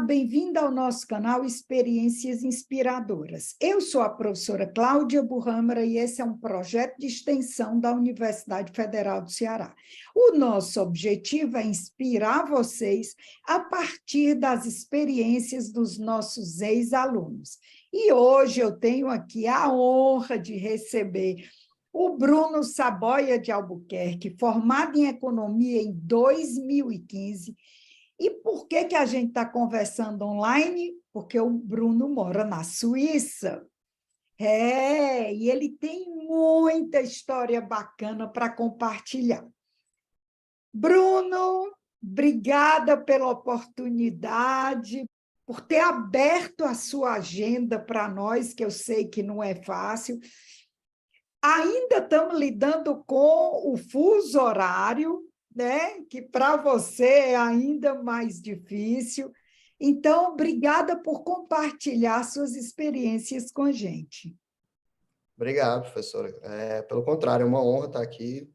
bem-vinda ao nosso canal Experiências Inspiradoras. Eu sou a professora Cláudia Burrâmara e esse é um projeto de extensão da Universidade Federal do Ceará. O nosso objetivo é inspirar vocês a partir das experiências dos nossos ex-alunos. E hoje eu tenho aqui a honra de receber o Bruno Saboia de Albuquerque, formado em Economia em 2015. E por que a gente está conversando online? Porque o Bruno mora na Suíça. E ele tem muita história bacana para compartilhar. Bruno, obrigada pela oportunidade, por ter aberto a sua agenda para nós, que eu sei que não é fácil. Ainda estamos lidando com o fuso horário, né? Que para você é ainda mais difícil. Então, obrigada por compartilhar suas experiências com a gente. Obrigado, professora. Pelo contrário, é uma honra estar aqui.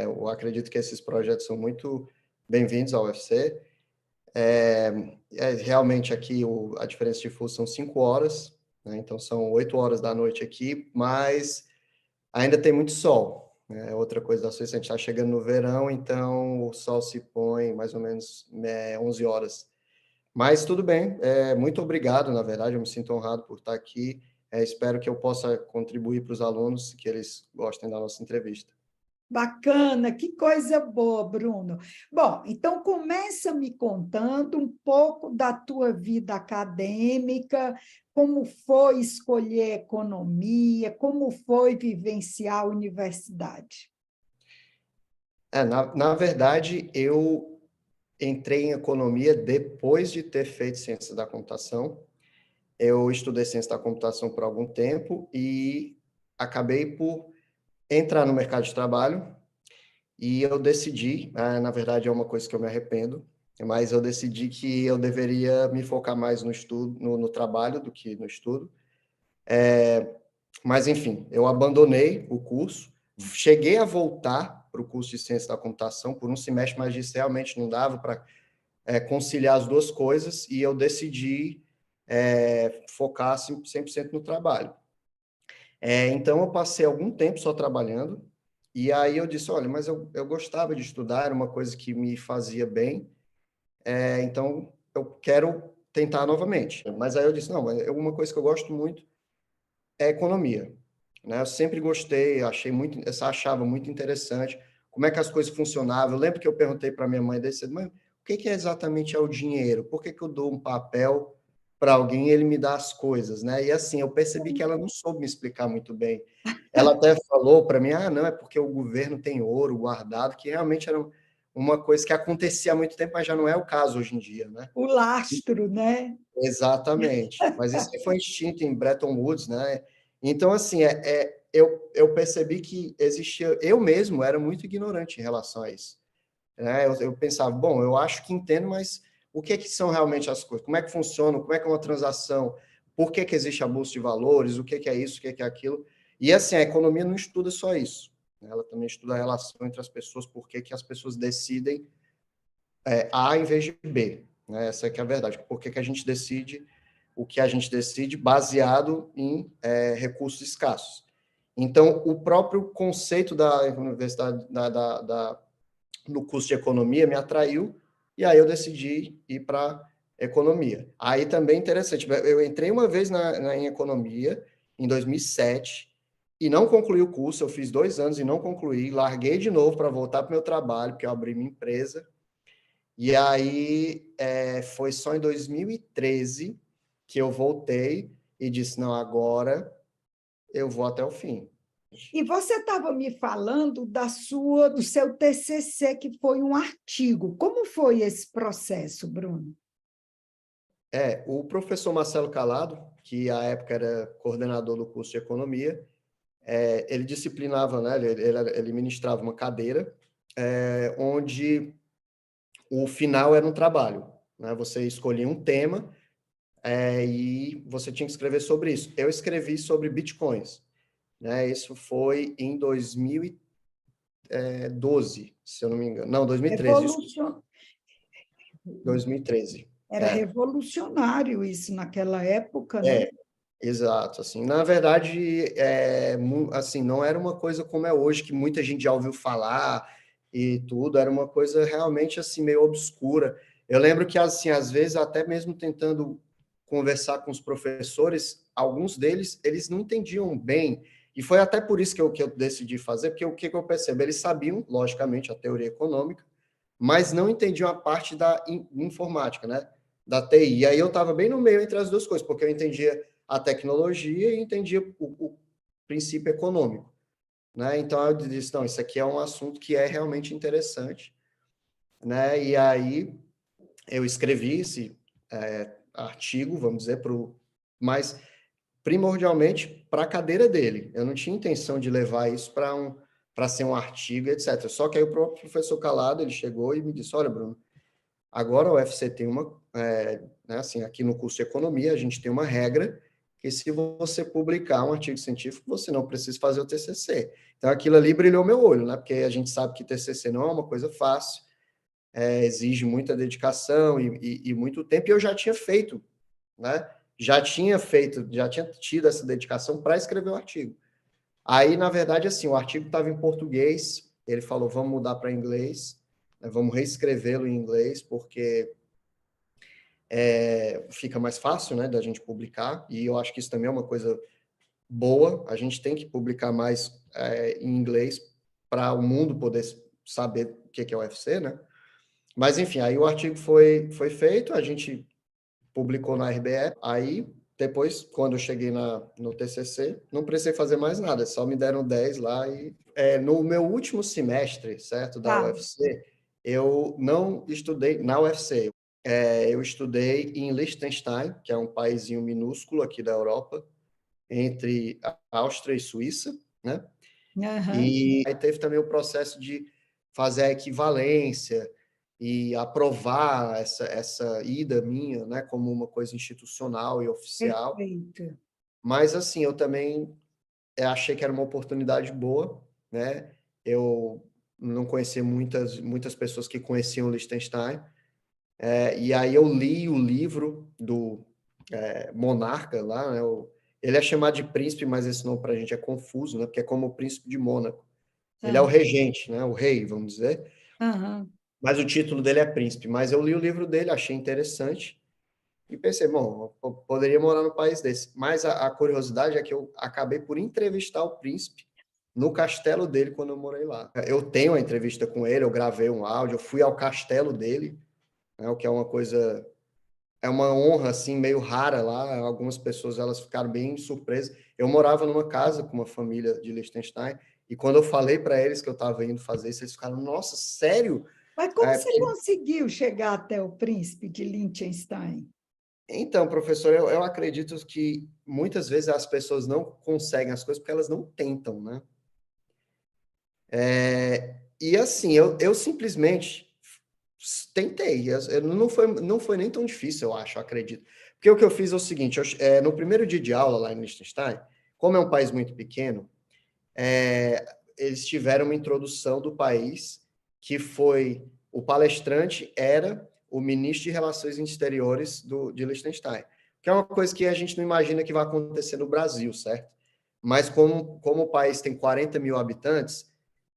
Eu acredito que esses projetos são muito bem-vindos ao UFC. Realmente aqui a diferença de fuso são 5 horas, né? Então são 8 horas da noite aqui, mas ainda tem muito sol. Outra coisa da Suíça, a gente está chegando no verão, então o sol se põe mais ou menos 11 horas. Mas tudo bem, muito obrigado, na verdade, eu me sinto honrado por estar aqui. Espero que eu possa contribuir para os alunos, que eles gostem da nossa entrevista. Bacana, que coisa boa, Bruno. Bom, então começa me contando um pouco da tua vida acadêmica, como foi escolher economia, como foi vivenciar a universidade. Na verdade, eu entrei em economia depois de ter feito ciência da computação. Eu estudei ciência da computação por algum tempo e acabei por entrar no mercado de trabalho. E eu decidi, na verdade é uma coisa que eu me arrependo, mas eu decidi que eu deveria me focar mais no estudo, no trabalho do que no estudo. Mas, enfim, eu abandonei o curso, cheguei a voltar para o curso de ciência da computação por um semestre, mas isso realmente não dava para conciliar as duas coisas, e eu decidi focar 100% no trabalho. Então, eu passei algum tempo só trabalhando, e aí eu disse, olha, mas eu gostava de estudar, era uma coisa que me fazia bem, então eu quero tentar novamente. Mas aí eu disse, não, mas uma coisa que eu gosto muito é economia, né? Eu sempre gostei, achava muito interessante como é que as coisas funcionavam. Eu lembro que eu perguntei para minha mãe desse, mãe, o que é exatamente o dinheiro? Por que eu dou um papel para alguém e ele me dá as coisas, né? E assim, eu percebi que ela não soube me explicar muito bem. Ela até falou para mim, não, é porque o governo tem ouro guardado, que realmente era uma coisa que acontecia há muito tempo, mas já não é o caso hoje em dia, né? O lastro, né? Exatamente. Mas isso foi instinto em Bretton Woods, né? Então, assim, eu percebi que existia... Eu mesmo era muito ignorante em relação a isso, né? Eu pensava, bom, eu acho que entendo, mas o que são realmente as coisas? Como é que funciona? Como é que é uma transação? Por que existe a bolsa de valores? O que é isso? O que é aquilo? E, assim, a economia não estuda só isso, né? Ela também estuda a relação entre as pessoas, por que as pessoas decidem A em vez de B, né? Essa é que é a verdade. Por que a gente decide o que a gente decide baseado em recursos escassos. Então, o próprio conceito da universidade, no curso de economia, me atraiu, e aí eu decidi ir para economia. Aí também interessante, eu entrei uma vez em economia, em 2007, e não concluí o curso, eu fiz 2 anos e não concluí, larguei de novo para voltar para o meu trabalho, porque eu abri minha empresa, e aí foi só em 2013 que eu voltei e disse, não, agora eu vou até o fim. E você estava me falando do seu TCC, que foi um artigo. Como foi esse processo, Bruno? O professor Marcelo Calado, que à época era coordenador do curso de economia, ele disciplinava, né, ele ministrava uma cadeira onde o final era um trabalho, né? Você escolhia um tema e você tinha que escrever sobre isso. Eu escrevi sobre bitcoins, né? Isso foi em 2012, se eu não me engano. Não, 2013, desculpa. Evolução. 2013. Era revolucionário isso naquela época, né? É, exato, assim, na verdade, assim, não era uma coisa como é hoje, que muita gente já ouviu falar e tudo, era uma coisa realmente, assim, meio obscura. Eu lembro que, assim, às vezes, até mesmo tentando conversar com os professores, alguns deles, eles não entendiam bem, e foi até por isso que eu decidi fazer, porque o que eu percebo? Eles sabiam, logicamente, a teoria econômica, mas não entendiam a parte da informática, né? Da TI. E aí eu estava bem no meio entre as duas coisas, porque eu entendia a tecnologia e entendia o princípio econômico, né? Então eu disse, não, isso aqui é um assunto que é realmente interessante, né? E aí eu escrevi esse artigo, vamos dizer, mas primordialmente para a cadeira dele. Eu não tinha intenção de levar isso para ser um artigo, etc. Só que aí o próprio professor Calado, ele chegou e me disse, olha, Bruno, agora o UFC tem né, assim, aqui no curso de economia, a gente tem uma regra que se você publicar um artigo científico, você não precisa fazer o TCC. Então, aquilo ali brilhou meu olho, né? Porque a gente sabe que TCC não é uma coisa fácil, exige muita dedicação e muito tempo, e eu já tinha feito, né? Já tinha tido essa dedicação para escrever o artigo. Aí, na verdade, assim, o artigo estava em português, ele falou, vamos mudar para inglês, né, vamos reescrevê-lo em inglês, porque fica mais fácil, né, da gente publicar, e eu acho que isso também é uma coisa boa, a gente tem que publicar mais em inglês para o mundo poder saber o que é o UFC, né? Mas, enfim, aí o artigo foi feito, a gente publicou na RBE, aí depois, quando eu cheguei no TCC, não precisei fazer mais nada, só me deram 10 lá e no meu último semestre, certo, da Tá. UFC, eu não estudei na UFC, eu estudei em Liechtenstein, que é um paísinho minúsculo aqui da Europa, entre a Áustria e Suíça, né? Aham. E aí teve também o processo de fazer a equivalência e aprovar essa ida minha, né, como uma coisa institucional e oficial. Perfeito. Mas, assim, eu também achei que era uma oportunidade boa, né? Eu não conhecia muitas pessoas que conheciam Liechtenstein, e aí eu li o livro do monarca lá, né? Ele é chamado de príncipe, mas esse nome para a gente é confuso, né? Porque é como o príncipe de Mônaco. Ele é o Aham. regente, né? O rei, vamos dizer. Aham. Mas o título dele é príncipe. Mas eu li o livro dele, achei interessante e pensei, bom, eu poderia morar no país desse. Mas a curiosidade é que eu acabei por entrevistar o príncipe no castelo dele quando eu morei lá. Eu tenho uma entrevista com ele, eu gravei um áudio, eu fui ao castelo dele, né? O que é uma coisa, é uma honra assim meio rara lá. Algumas pessoas elas ficaram bem surpresas. Eu morava numa casa com uma família de Liechtenstein e quando eu falei para eles que eu estava indo fazer isso, eles ficaram: Nossa, sério? Mas como você Porque... conseguiu chegar até o príncipe de Liechtenstein? Então, professor, eu acredito que muitas vezes as pessoas não conseguem as coisas porque elas não tentam, né? E assim, eu simplesmente tentei. Não foi nem tão difícil, eu acho, eu acredito. Porque o que eu fiz é o seguinte: no primeiro dia de aula lá em Liechtenstein, como é um país muito pequeno, eles tiveram uma introdução do país, que foi o palestrante era o ministro de Relações Exteriores de Liechtenstein, que é uma coisa que a gente não imagina que vai acontecer no Brasil, certo? Mas como o país tem 40 mil habitantes,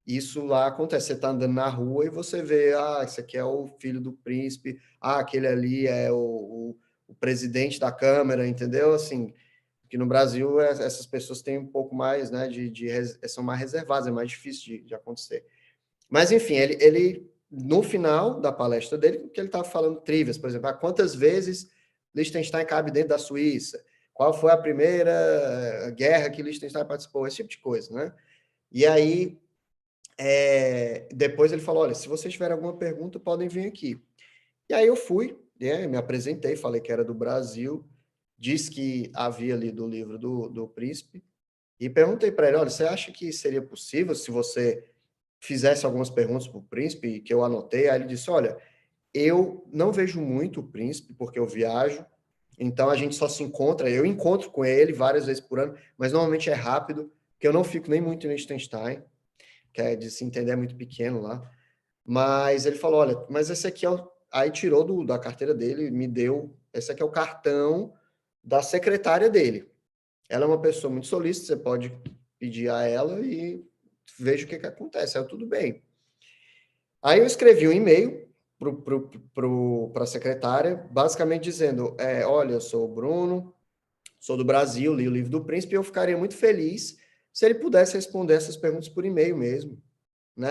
isso lá acontece. Você está andando na rua e você vê, esse aqui é o filho do príncipe, aquele ali é o presidente da Câmara, entendeu? Assim, que no Brasil essas pessoas têm um pouco mais, né, são mais reservadas, é mais difícil de acontecer. Mas, enfim, ele no final da palestra dele, que ele estava falando trivias, por exemplo, quantas vezes Liechtenstein cabe dentro da Suíça? Qual foi a primeira guerra que Liechtenstein participou? Esse tipo de coisa, né? E aí, depois ele falou, olha, se vocês tiverem alguma pergunta, podem vir aqui. E aí eu fui, me apresentei, falei que era do Brasil, disse que havia lido o livro do Príncipe, e perguntei para ele, olha, você acha que seria possível se você fizesse algumas perguntas para o Príncipe, que eu anotei? Aí ele disse, olha, eu não vejo muito o Príncipe, porque eu viajo, então a gente só se encontra, eu encontro com ele várias vezes por ano, mas normalmente é rápido, porque eu não fico nem muito em Liechtenstein, que é de se entender é muito pequeno lá. Mas ele falou, olha, mas esse aqui aí tirou da carteira dele, me deu, esse aqui é o cartão da secretária dele. Ela é uma pessoa muito solícita, você pode pedir a ela e veja o que acontece. Aí tudo bem. Aí eu escrevi um e-mail para a secretária, basicamente dizendo, olha, eu sou o Bruno, sou do Brasil, li o Livro do Príncipe, e eu ficaria muito feliz se ele pudesse responder essas perguntas por e-mail mesmo. Né?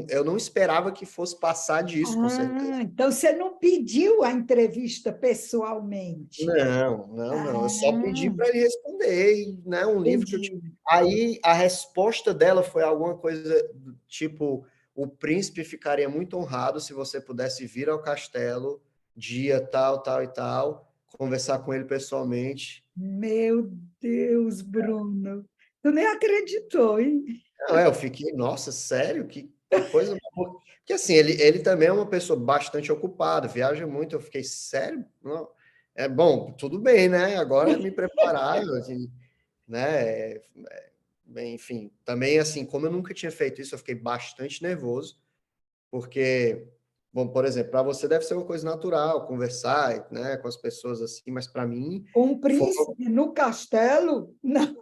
Eu não esperava que fosse passar disso, com certeza. Então você não pediu a entrevista pessoalmente. Não. Eu só pedi Ah, para ele responder, né? Um livro que eu tinha. entendi. Aí a resposta dela foi alguma coisa do tipo: o príncipe ficaria muito honrado se você pudesse vir ao castelo, dia tal, tal e tal, conversar com ele pessoalmente. Meu Deus, Bruno. Tu nem acreditou, hein? Não, eu fiquei, nossa, sério? Que coisa. Porque assim, ele também é uma pessoa bastante ocupada, viaja muito. Eu fiquei, sério? Não. É bom, tudo bem, né? Agora é me preparar, assim, né? Enfim, também assim, como eu nunca tinha feito isso, eu fiquei bastante nervoso, porque, bom, por exemplo, para você deve ser uma coisa natural conversar, né, com as pessoas assim, mas para mim Um foi, príncipe no castelo? Não.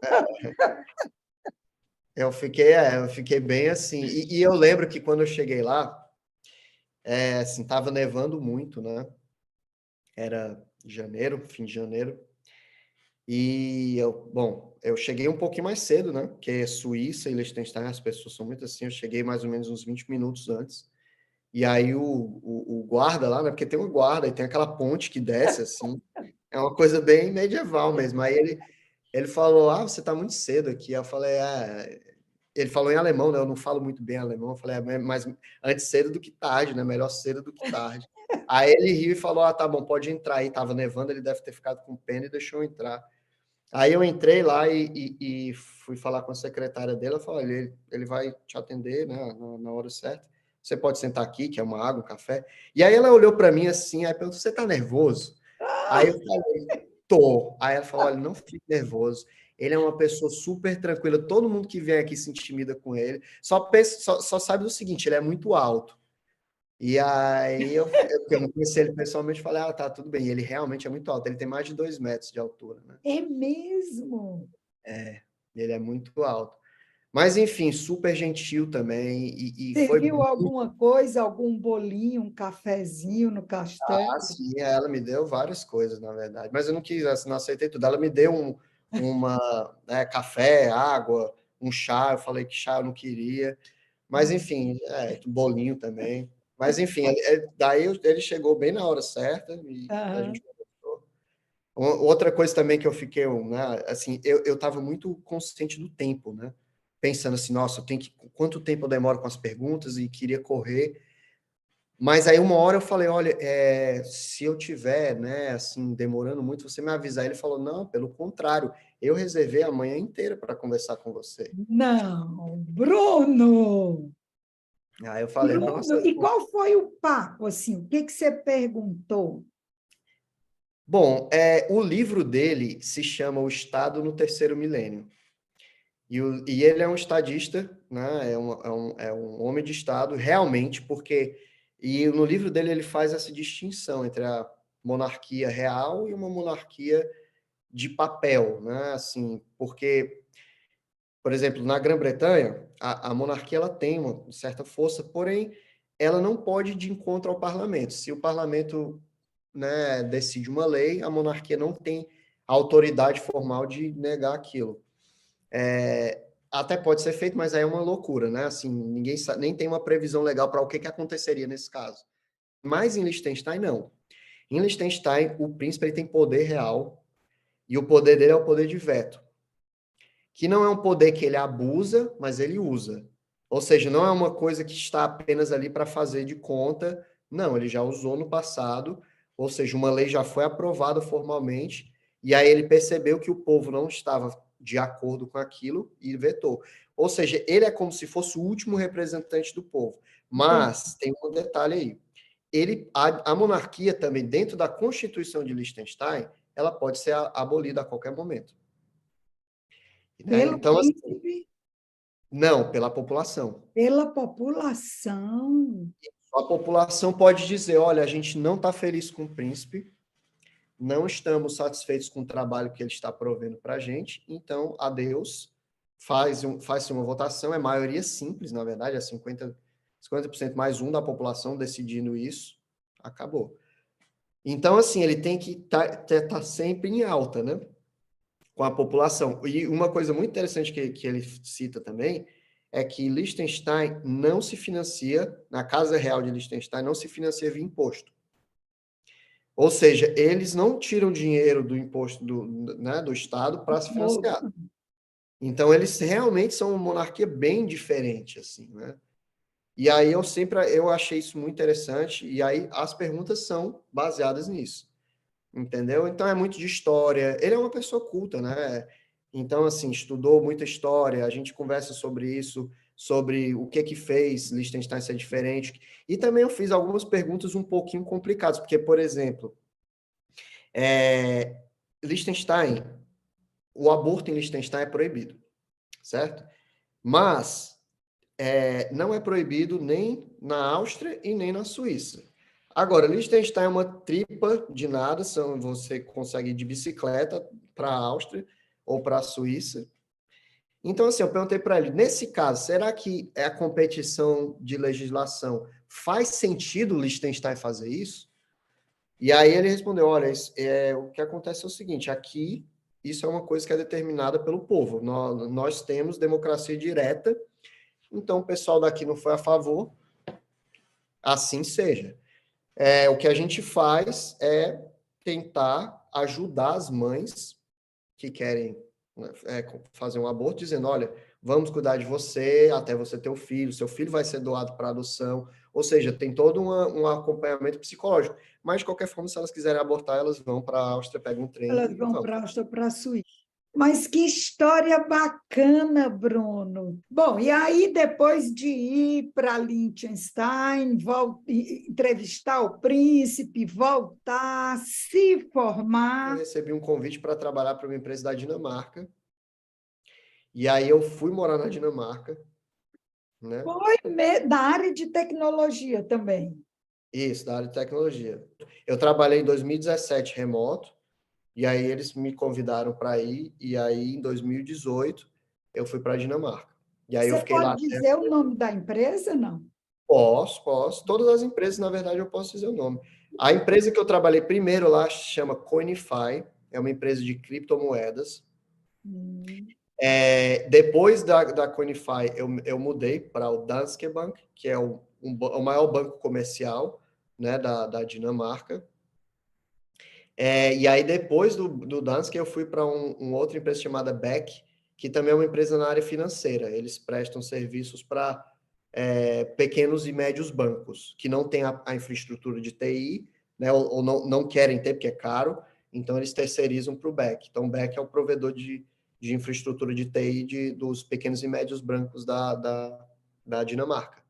eu fiquei bem assim. E eu lembro que quando eu cheguei lá, assim, tava nevando muito, né? Era janeiro, fim de janeiro. E eu cheguei um pouquinho mais cedo, né? Porque é Suíça e Liechtenstein, as pessoas são muito assim. Eu cheguei mais ou menos uns 20 minutos antes. E aí o guarda lá, né? Porque tem um guarda e tem aquela ponte que desce assim. É uma coisa bem medieval mesmo. Aí ele falou: Ah, você tá muito cedo aqui. Aí eu falei: Ele falou em alemão, né? Eu não falo muito bem alemão. Eu falei: Mas antes cedo do que tarde, né? Melhor cedo do que tarde. Aí ele riu e falou: Ah, tá bom, pode entrar aí. Tava nevando, ele deve ter ficado com pena e deixou eu entrar. Aí eu entrei lá e fui falar com a secretária dele. Ela falou: ele vai te atender, né, na hora certa. Você pode sentar aqui, que é uma água, um café. E aí ela olhou para mim assim, aí perguntou: Você tá nervoso? Aí eu falei: Tô. Aí ela falou: Olha, não fique nervoso. Ele é uma pessoa super tranquila. Todo mundo que vem aqui se intimida com ele. Só sabe do seguinte: ele é muito alto. E aí porque eu não conheci ele pessoalmente, falei: Ah, tá, tudo bem. E ele realmente é muito alto. Ele tem mais de 2 metros de altura, né? É mesmo? Ele é muito alto. Mas, enfim, super gentil também. E foi Serviu muito alguma coisa, algum bolinho, um cafezinho no castelo? assim. Ela me deu várias coisas, na verdade. Mas eu não quis, assim, não aceitei tudo. Ela me deu café, água, um chá. Eu falei que chá eu não queria. Mas, enfim, bolinho também. Mas, enfim, daí ele chegou bem na hora certa e a Aham. gente conversou. Outra coisa também que eu fiquei, né, assim, eu estava muito consciente do tempo, né? Pensando assim, nossa, quanto tempo eu demoro com as perguntas e queria correr. Mas aí uma hora eu falei, olha, se eu tiver, né, assim, demorando muito, você me avisar. Ele falou, não, pelo contrário, eu reservei a manhã inteira para conversar com você. Não, Bruno! Aí eu falei, nossa. Bruno, e qual foi o papo, assim? O que que você perguntou? Bom, o livro dele se chama O Estado no Terceiro Milênio. E ele é um estadista, né? É um homem de Estado, realmente, porque. E no livro dele ele faz essa distinção entre a monarquia real e uma monarquia de papel, né? Assim, porque, por exemplo, na Grã-Bretanha, a monarquia ela tem uma certa força, porém, ela não pode ir de encontro ao parlamento. Se o parlamento, né, decide uma lei, a monarquia não tem autoridade formal de negar aquilo. Até pode ser feito, mas aí é uma loucura, né? Assim, ninguém sabe, nem tem uma previsão legal para o que aconteceria nesse caso. Mas em Liechtenstein, não. Em Liechtenstein, o príncipe ele tem poder real e o poder dele é o poder de veto, que não é um poder que ele abusa, mas ele usa. Ou seja, não é uma coisa que está apenas ali para fazer de conta. Não, ele já usou no passado, ou seja, uma lei já foi aprovada formalmente, e aí ele percebeu que o povo não estava de acordo com aquilo e vetou. Ou seja, ele é como se fosse o último representante do povo. Entendi. Mas tem um detalhe aí. A monarquia também, dentro da Constituição de Liechtenstein, ela pode ser abolida a qualquer momento. Né? Pelo Então, assim, príncipe, não, pela população. pela população. A população pode dizer, olha, a gente não está feliz com o príncipe, não estamos satisfeitos com o trabalho que ele está provendo para a gente, então, adeus, faz-se uma votação, é maioria simples, na verdade, é 50% mais um da população decidindo isso, acabou. Então, assim, ele tem que tá sempre em alta, né? Com a população. E uma coisa muito interessante que ele cita também é que Liechtenstein não se financia, na Casa Real de Liechtenstein, não se financia via imposto. Ou seja, eles não tiram dinheiro do imposto do Estado para se financiar. Então, eles realmente são uma monarquia bem diferente, assim, né? E aí eu achei isso muito interessante, e aí as perguntas são baseadas nisso, entendeu? Então é muito de história. Ele é uma pessoa culta, né? Então, assim, estudou muita história, a gente conversa sobre isso, sobre o que fez Liechtenstein ser diferente. E também eu fiz algumas perguntas um pouquinho complicadas, porque, por exemplo, Liechtenstein, o aborto em Liechtenstein é proibido, certo? Mas não é proibido nem na Áustria e nem na Suíça. Agora, Liechtenstein é uma tripa de nada, você consegue ir de bicicleta para a Áustria ou para a Suíça. Então, assim, eu perguntei para ele, nesse caso, será que a competição de legislação faz sentido Liechtenstein fazer isso? E aí ele respondeu, olha, o que acontece é o seguinte, aqui isso é uma coisa que é determinada pelo povo. Nós temos democracia direta, então o pessoal daqui não foi a favor, assim seja. O que a gente faz é tentar ajudar as mães que querem, né, fazer um aborto, dizendo, olha, vamos cuidar de você até você ter o filho, seu filho vai ser doado para adoção, ou seja, tem todo um acompanhamento psicológico. Mas, de qualquer forma, se elas quiserem abortar, elas vão para a Áustria, pegam um trem Elas e vão vão. para a Áustria, para a Suíça. Mas que história bacana, Bruno. Bom, e aí, depois de ir para Liechtenstein, entrevistar o príncipe, voltar, se Eu formar, recebi um convite para trabalhar para uma empresa da Dinamarca, e aí eu fui morar na Dinamarca, né? foi da área de tecnologia também. Isso, da área de tecnologia. Eu trabalhei em 2017 remoto, e aí eles me convidaram para ir, e aí em 2018 eu fui para a Dinamarca. E aí eu Você fiquei lá pode até... dizer o nome da empresa, não? Posso. Todas as empresas, na verdade, eu posso dizer o nome. A empresa que eu trabalhei primeiro lá se chama Coinify, é uma empresa de criptomoedas. Hum. Depois da Coinify, eu mudei para o Danske Bank, que é o maior banco comercial, né, da Dinamarca. E aí, depois do Danske, eu fui para outra empresa chamada Beck, que também é uma empresa na área financeira. Eles prestam serviços para pequenos e médios bancos, que não têm a infraestrutura de TI, né, ou não querem ter, porque é caro, então eles terceirizam para o Beck. Então, o Beck é o provedor de infraestrutura de TI dos pequenos e médios bancos da Dinamarca.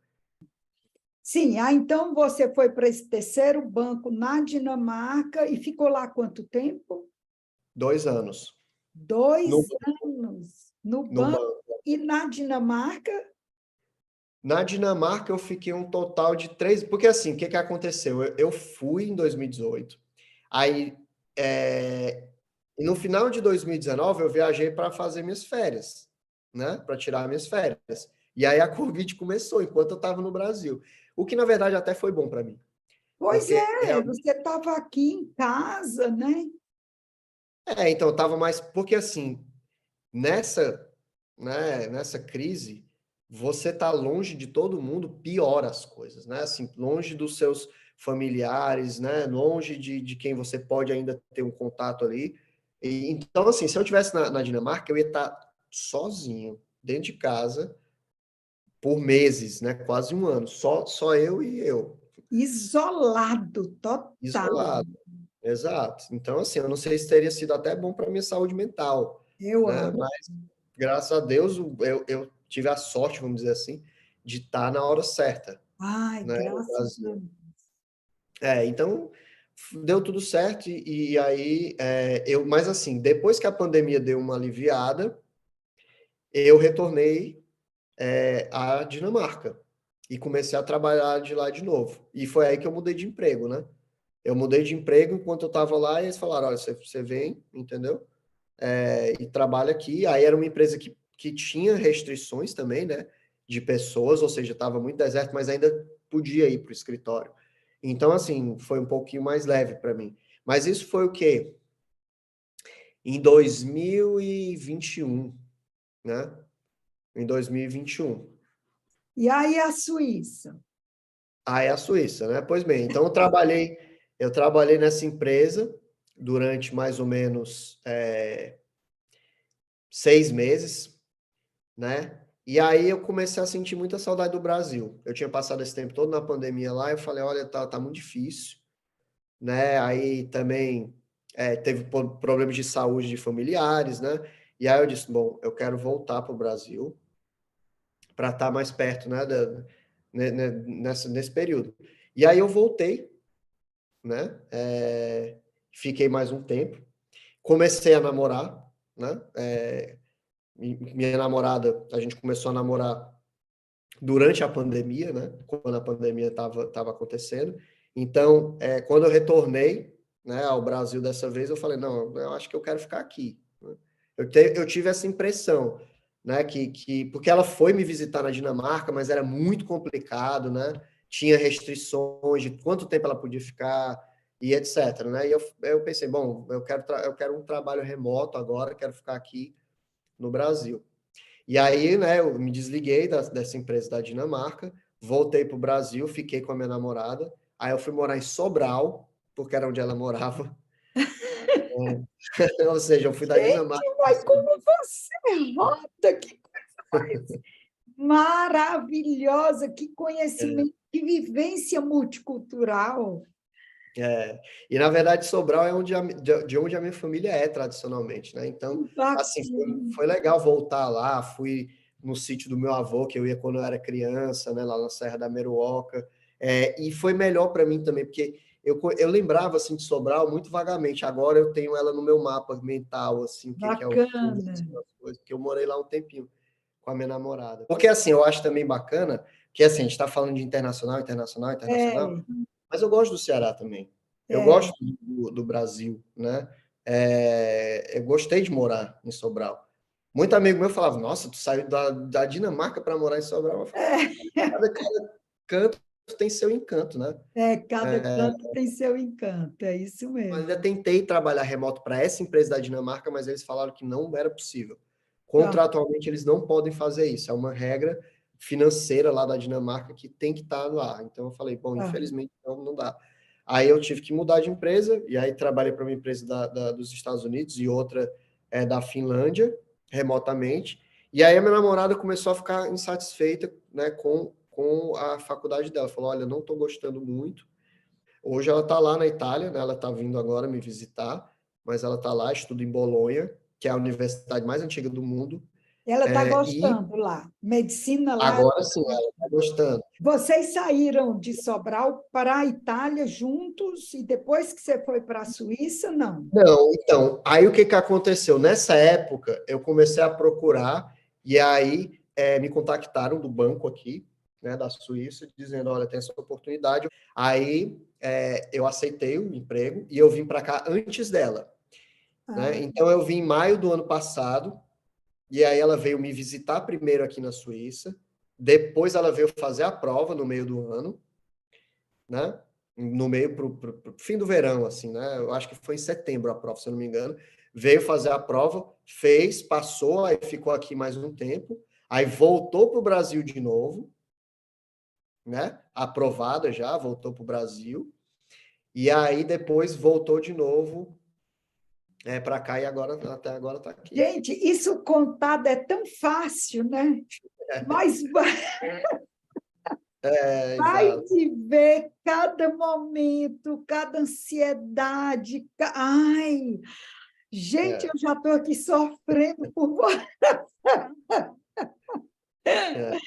Sim, então você foi para esse terceiro banco na Dinamarca e ficou lá quanto tempo? 2 anos. No, 2 anos no no banco. banco. E na Dinamarca? Na Dinamarca, eu fiquei um total de 3. Porque assim, o que aconteceu? Eu fui em 2018, aí no final de 2019 eu viajei para fazer minhas férias, né? Para tirar minhas férias. E aí a Covid começou enquanto eu estava no Brasil. O que na verdade até foi bom para mim. Pois Porque é, você estava aqui em casa, né? então eu estava mais. Porque assim, nessa, nessa crise, você tá longe de todo mundo, piora as coisas, né? Assim, longe dos seus familiares, né? Longe de quem você pode ainda ter um contato ali. Então, assim, se eu tivesse na Dinamarca, eu ia estar sozinho, dentro de casa, por meses, né? Quase um ano, só eu e eu, Isolado, total. isolado. Exato. Então, assim, eu não sei se teria sido até bom para minha saúde mental, Eu né? acho. Mas graças a Deus, eu tive a sorte, vamos dizer assim, de estar na hora certa, Ai, né, no graças a Brasil. Deus. Então, deu tudo certo, e aí, mas assim, depois que a pandemia deu uma aliviada, eu retornei à Dinamarca. e comecei a trabalhar de lá de novo. E foi aí que eu mudei de emprego, né? Eu mudei de emprego enquanto eu estava lá e eles falaram, olha, você vem, entendeu? E trabalha aqui. Aí era uma empresa que tinha restrições também, né? De pessoas, ou seja, estava muito deserto, mas ainda podia ir para o escritório. Então, assim, foi um pouquinho mais leve para mim. Mas isso foi o quê? Em 2021, né? Em 2021. E aí a Suíça? Aí a Suíça, né? Pois bem, então eu trabalhei nessa empresa durante mais ou menos 6 meses, né? E aí eu comecei a sentir muita saudade do Brasil. Eu tinha passado esse tempo todo na pandemia lá, eu falei, olha, tá muito difícil, né? Aí também teve problemas de saúde de familiares, né? E aí eu disse, bom, eu quero voltar para o Brasil para estar mais perto, né, nesse período. E aí eu voltei, né? Fiquei mais um tempo, comecei a namorar, né? Minha namorada, a gente começou a namorar durante a pandemia, né? Quando a pandemia estava acontecendo. Então, quando eu retornei, né, ao Brasil dessa vez, eu falei, não, eu acho que eu quero ficar aqui, né? Eu tive essa impressão, né, porque ela foi me visitar na Dinamarca, mas era muito complicado, né? Tinha restrições de quanto tempo ela podia ficar e etc, né? E eu pensei, bom, eu quero um trabalho remoto agora, quero ficar aqui no Brasil. E aí, né, eu me desliguei dessa empresa da Dinamarca, voltei para o Brasil, fiquei com a minha namorada. Aí eu fui morar em Sobral, porque era onde ela morava. Ou seja, eu fui da Dinamarca Gente, para mas Sobral. como você roda, que coisa mais maravilhosa, que conhecimento, que vivência multicultural. É, e na verdade, Sobral é de onde a minha família é tradicionalmente, né? Então, Que assim, bacana. foi legal voltar lá. Fui no sítio do meu avô, que eu ia quando eu era criança, né? Lá na Serra da Meruoca. E foi melhor para mim também, porque eu lembrava assim de Sobral muito vagamente. Agora eu tenho ela no meu mapa mental, assim, o que que é o Bacana. assim, as coisas, porque eu morei lá um tempinho com a minha namorada. Porque assim, eu acho também bacana que assim, a gente está falando de internacional, internacional, internacional. É, Mas eu gosto do Ceará também. Eu é. gosto do Brasil, né? Eu gostei de morar em Sobral. Muito amigo meu falava, nossa, tu saiu da Dinamarca para morar em Sobral. Eu falei, cada canto tem seu encanto, né? Cada canto tem seu encanto, é isso Eu mesmo. ainda tentei trabalhar remoto para essa empresa da Dinamarca, mas eles falaram que não era possível. Ah, Contratualmente, eles não podem fazer isso. É uma regra financeira lá da Dinamarca que tem que estar lá. Então, eu falei, bom, ah. infelizmente, não dá. Aí eu tive que mudar de empresa, e aí trabalhei para uma empresa dos Estados Unidos e outra da Finlândia, remotamente. E aí a minha namorada começou a ficar insatisfeita, né, com a faculdade dela. Falou, olha, não estou gostando muito. Hoje ela está lá na Itália, né? Ela está vindo agora me visitar, mas ela está lá, estuda em Bolonha, que é a universidade mais antiga do mundo. Ela está E gostando lá. Medicina lá. agora sim, ela está gostando. Vocês saíram de Sobral para a Itália juntos e depois que você foi para a Suíça, não? Não, então, aí o que aconteceu? Nessa época, eu comecei a procurar, e aí me contactaram do banco aqui, né, da Suíça, dizendo, olha, tem essa oportunidade. Aí eu aceitei o emprego e eu vim para cá antes dela, né? Ah, Então, eu vim em maio do ano passado. E aí ela veio me visitar primeiro aqui na Suíça, depois ela veio fazer a prova no meio do ano, né? No meio pro fim do verão, assim, né? Eu acho que foi em setembro a prova, se eu não me engano. Veio fazer a prova, fez, passou, aí ficou aqui mais um tempo, aí voltou para o Brasil de novo, né? Aprovada já, voltou para o Brasil, e aí depois voltou de novo para cá e agora até agora está aqui. gente, isso contado é tão fácil, né? Mas vai Exato. te ver cada momento, cada ansiedade. Ai, gente, É, eu já estou aqui sofrendo por você. é.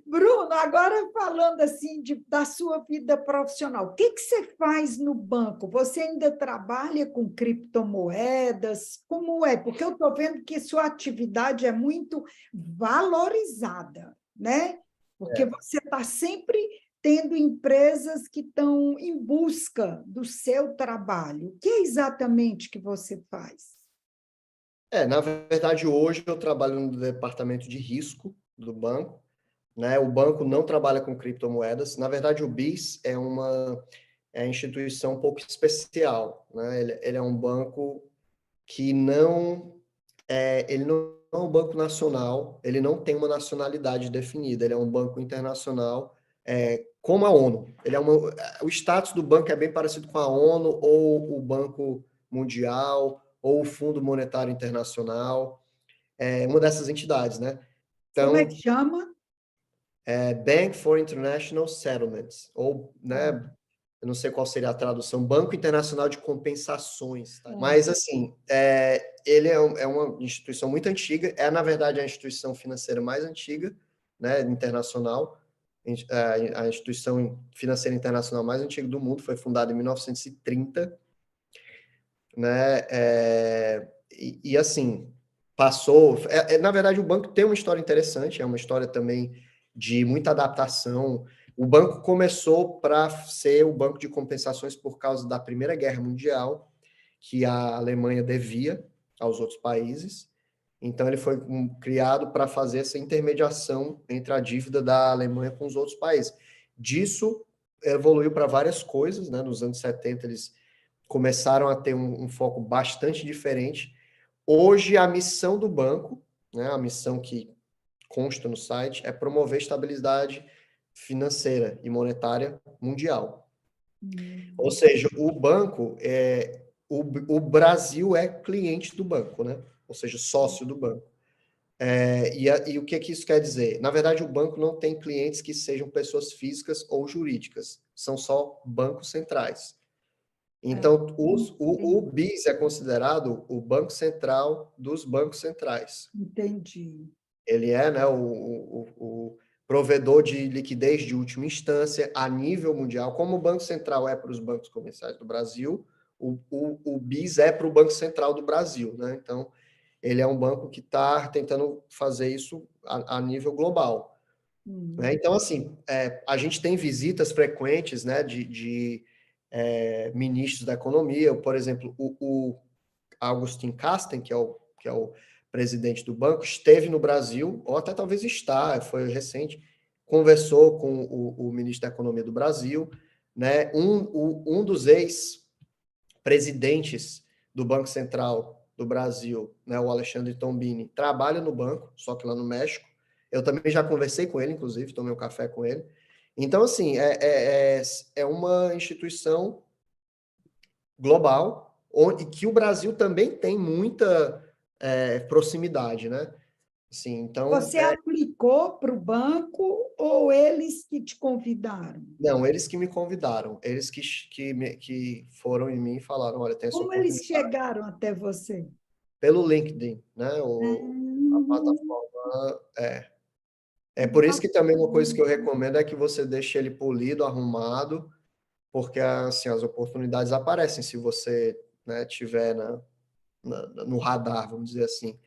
Bruno, agora falando assim da sua vida profissional, o que você faz no banco? Você ainda trabalha com criptomoedas? Como é? Porque eu estou vendo que sua atividade é muito valorizada, né? porque você está sempre tendo empresas que estão em busca do seu trabalho. O que é exatamente que você faz? Na verdade, hoje eu trabalho no departamento de risco do banco, né? O banco não trabalha com criptomoedas. Na verdade, o BIS é uma instituição um pouco especial, né? Ele é um banco que ele não é um banco nacional, ele não tem uma nacionalidade definida, ele é um banco internacional, como a ONU. O status do banco é bem parecido com a ONU, ou o Banco Mundial, ou o Fundo Monetário Internacional, uma dessas entidades, né? Como é Então, que chama? Bank for International Settlements, ou, né, Ah, eu não sei qual seria a tradução, Banco Internacional de Compensações, tá? ah, Mas, assim, ele é uma instituição muito antiga, na verdade, a instituição financeira mais antiga, né, internacional, a instituição financeira internacional mais antiga do mundo, foi fundada em 1930, né, e assim, passou... na verdade, o banco tem uma história interessante, é uma história também de muita adaptação. O banco começou para ser o banco de compensações por causa da Primeira Guerra Mundial, que a Alemanha devia aos outros países. Então, ele foi criado para fazer essa intermediação entre a dívida da Alemanha com os outros países. Disso, evoluiu para várias coisas, né? Nos anos 70, eles começaram a ter um foco bastante diferente. Hoje, a missão do banco, né, a missão que consta no site, é promover estabilidade financeira e monetária mundial. Ou hum. seja, o Brasil é cliente do banco, né? Ou seja, sócio do banco. E o que isso quer dizer? Na verdade, o banco não tem clientes que sejam pessoas físicas ou jurídicas, são só bancos centrais. Então, o BIS é considerado o banco central dos bancos centrais. Entendi. Ele é, né, o provedor de liquidez de última instância a nível mundial, como o Banco Central é para os bancos comerciais do Brasil, o BIS é para o Banco Central do Brasil, né? Então, ele é um banco que está tentando fazer isso a nível global. Né? Então, assim, a gente tem visitas frequentes, né, de ministros da economia, por exemplo, o Augustin Carsten, que é o presidente do banco, esteve no Brasil, ou até talvez está, foi recente, conversou com o ministro da Economia do Brasil, né? Um dos ex-presidentes do Banco Central do Brasil, né, o Alexandre Tombini, trabalha no banco, só que lá no México. Eu também já conversei com ele, inclusive, tomei um café com ele. Então, assim, é uma instituição global, onde que o Brasil também tem muita proximidade, né? Assim, então, Você aplicou para o banco ou eles que te convidaram? não, eles que me convidaram, eles que foram em mim e falaram, olha, tem essa Como eles oportunidade. chegaram até você? Pelo LinkedIn, né? A Hum, plataforma é por isso que também uma coisa que eu recomendo é que você deixe ele polido, arrumado, porque assim, as oportunidades aparecem se você, né, tiver no radar, vamos dizer assim.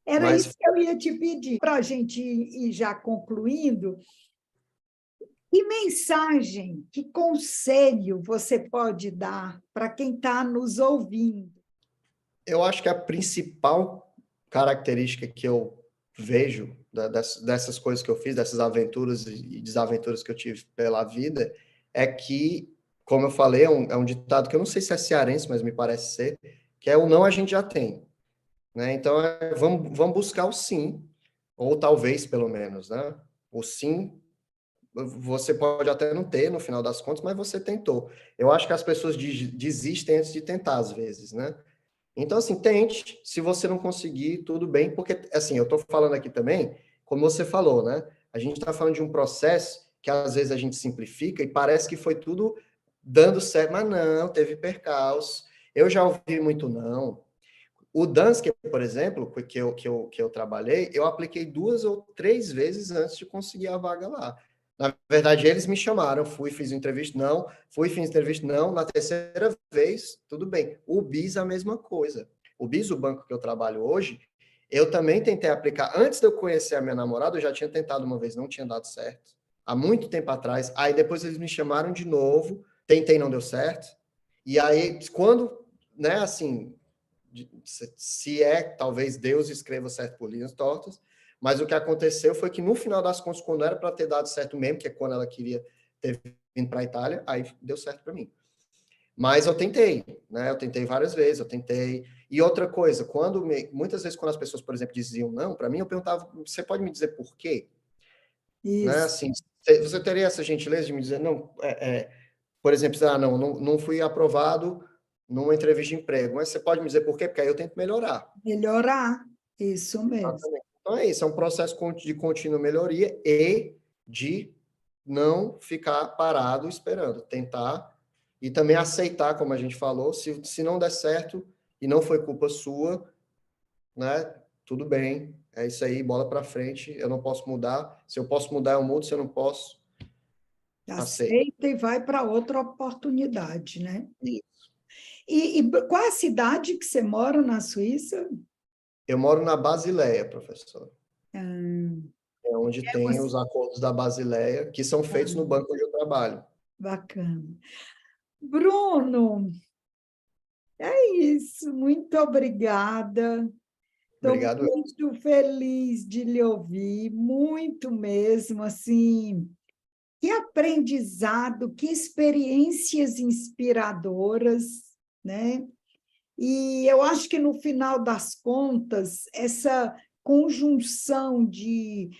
Era Mas isso que eu ia te pedir, para a gente ir já concluindo. Que mensagem, que conselho você pode dar para quem está nos ouvindo? eu acho que a principal característica que eu vejo dessas coisas que eu fiz, dessas aventuras e desaventuras que eu tive pela vida, é que, como eu falei, é um ditado que eu não sei se é cearense, mas me parece ser, que é o não a gente já tem. Né? Então, vamos buscar o sim, ou talvez, pelo menos, né? O sim, você pode até não ter, no final das contas, mas você tentou. Eu acho que as pessoas desistem antes de tentar, às vezes, né? Então, assim, tente. Se você não conseguir, tudo bem, porque, assim, eu estou falando aqui também, como você falou, né? A gente está falando de um processo que, às vezes, a gente simplifica e parece que foi tudo dando certo, mas não, teve percalço. Eu já ouvi muito não. O Danske, por exemplo, que eu trabalhei, eu apliquei 2 ou 3 vezes antes de conseguir a vaga lá. Na verdade, eles me chamaram, fiz entrevista, não, fiz entrevista, não. Na terceira vez, tudo bem. O BIS, a mesma coisa. O BIS, o banco que eu trabalho hoje, Eu também tentei aplicar. Antes de eu conhecer a minha namorada, eu já tinha tentado uma vez, não tinha dado certo. Há muito tempo atrás. Aí depois eles me chamaram de novo. Tentei, não deu certo. E aí, quando, né, assim, se é, talvez Deus escreva certo por linhas tortas, mas o que aconteceu foi que no final das contas, quando era para ter dado certo mesmo, que é quando ela queria ter vindo para a Itália, aí deu certo para mim. Mas eu tentei, né? Eu tentei várias vezes, eu tentei. E outra coisa, muitas vezes quando as pessoas, por exemplo, diziam não para mim, eu perguntava: você pode me dizer por quê? Né? Isso. Assim, você teria essa gentileza de me dizer não? Por exemplo, não fui aprovado numa entrevista de emprego, mas você pode me dizer por quê? Porque aí eu tento melhorar. Melhorar, isso mesmo. Exatamente. Então é isso, é um processo de contínua melhoria e de não ficar parado esperando, tentar e também aceitar, como a gente falou, se não der certo e não foi culpa sua, né? Tudo bem, é isso aí, bola para frente, eu não posso mudar, se eu posso mudar eu mudo, se eu não posso, aceito. Aceita e vai para outra oportunidade, né? Isso. E qual a cidade que você mora na Suíça? Eu moro na Basileia, professor. Hum, É onde tem os acordos da Basileia, que são feitos no banco onde eu trabalho. bacana. Bruno, é isso. Muito obrigada. Estou Obrigado. muito feliz de lhe ouvir, muito mesmo, assim, que aprendizado, que experiências inspiradoras, né? E eu acho que, no final das contas, essa conjunção de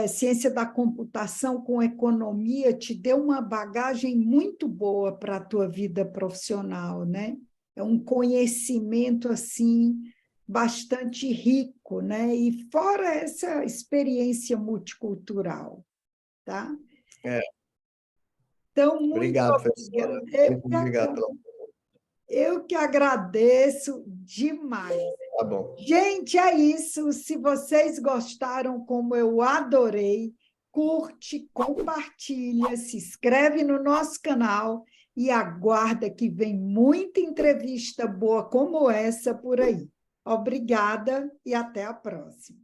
ciência da computação com economia te deu uma bagagem muito boa para a tua vida profissional, né? É um conhecimento, assim, bastante rico, né? E fora essa experiência multicultural, tá? É, Então, muito obrigado, professora. obrigada. Muito obrigado pela... Eu que agradeço demais. Tá bom. Gente, é isso. Se vocês gostaram, como eu adorei, curte, compartilha, se inscreve no nosso canal e aguarda que vem muita entrevista boa como essa por aí. Obrigada e até a próxima.